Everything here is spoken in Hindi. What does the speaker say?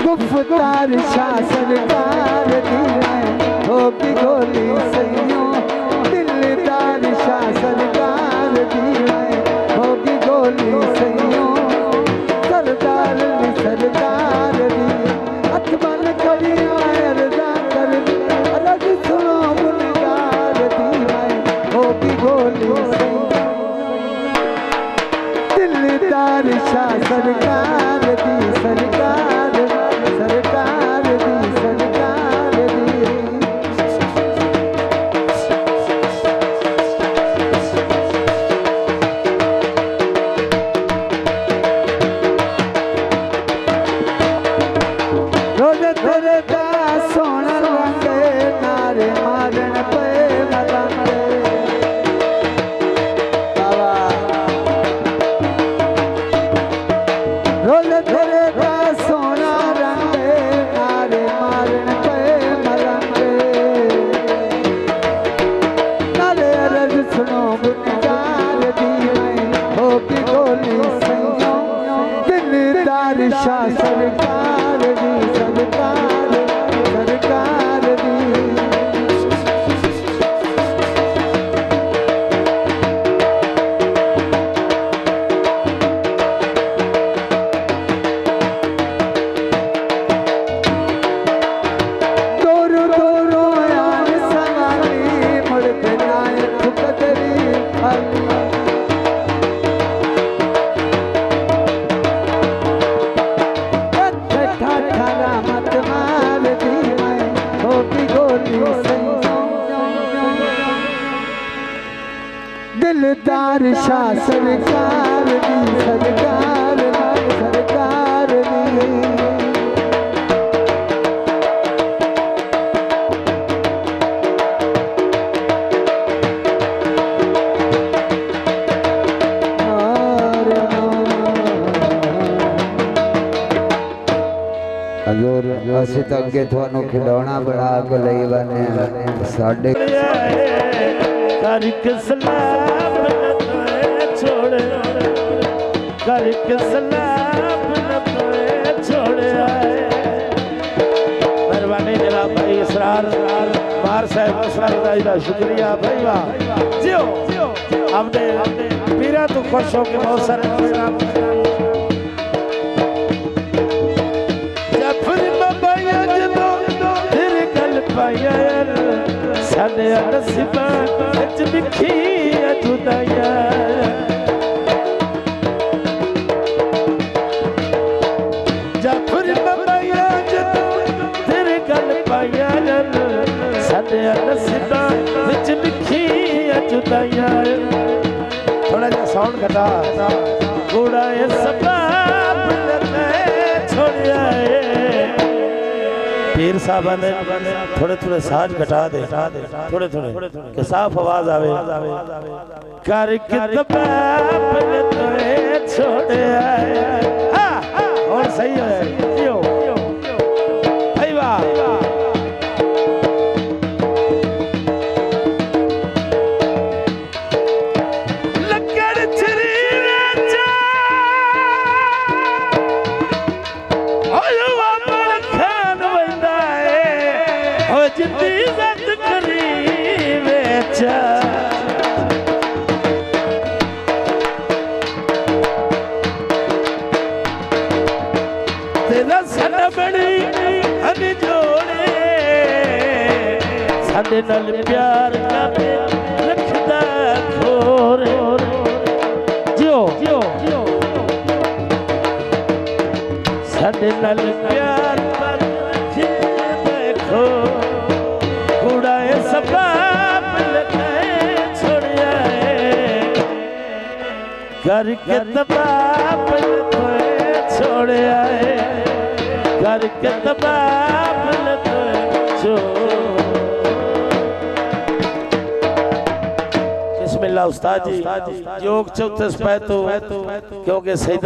गुफ्तार शाह सरकार दी होगी गोली सैयों दिलदार शाह सरकार दी होगी गोली सैयों सरदार सरकार दी अकबर करी अर्जा कर रज सुनो गुनगार दी होगी गोली दिलदार शाह सरकार दी सरकार सरकार दी सरकार दी रोज तेरे दा सोना रंगे नारे मारन पे मलंगे रोज तेरे दा सोना रंगे नारे मारन पे मलंगे नारे अर्ज सुनो गुनगार दी होगी गोली सैयों दिलदार शाह सरकार दी सरकार सरकार दी दोरो दोरो यार सवाली मुड़ के आए ठुकदरी खाली ठाठा मत मार दी होगी गोली सैयों दिलदार शाह सरकार दी सरकार सरकार दी हजूर असी तो अगे थानू खिलौना बना के लई बने साडे करके सलाम छोड़े करके सलाम छोड़े मेहरबानी जनाब भाई इसरार मार साहब असरार दा शुक्रिया भाई वाह जियो हमने पीरा तो खुश हो के बहुत सारे प्रोग्राम साडे नसीबां विच लिखी जुदाइयां जाफर बाबाया जदों तेरे गल पाया साडे नसीबां विच लिखी जुदाइयां थोड़ा जा साउंड घटा कूड़ा ये सबाब छोड़िया पीर साहब ने थोड़े थोड़े साज घटा दे थोड़े थोड़े के साफ आवाज आवे करके तबाब ने तोए छोड़े हां और सही है यो भाई वाह लकड़ छरी राजा ओयो जिंदी इज्जत करी बेचा तेरा साडा बड़ी हनी जोड़े साडे नाल प्यार करे रखदा खोरे जियो साडे नाल प्यार करे देखो करके तबाब छोड़े आए करके तबाब बिस्मिल्लाह उस्ताद जी योग चौथे स्पैतो क्योंकि सैदा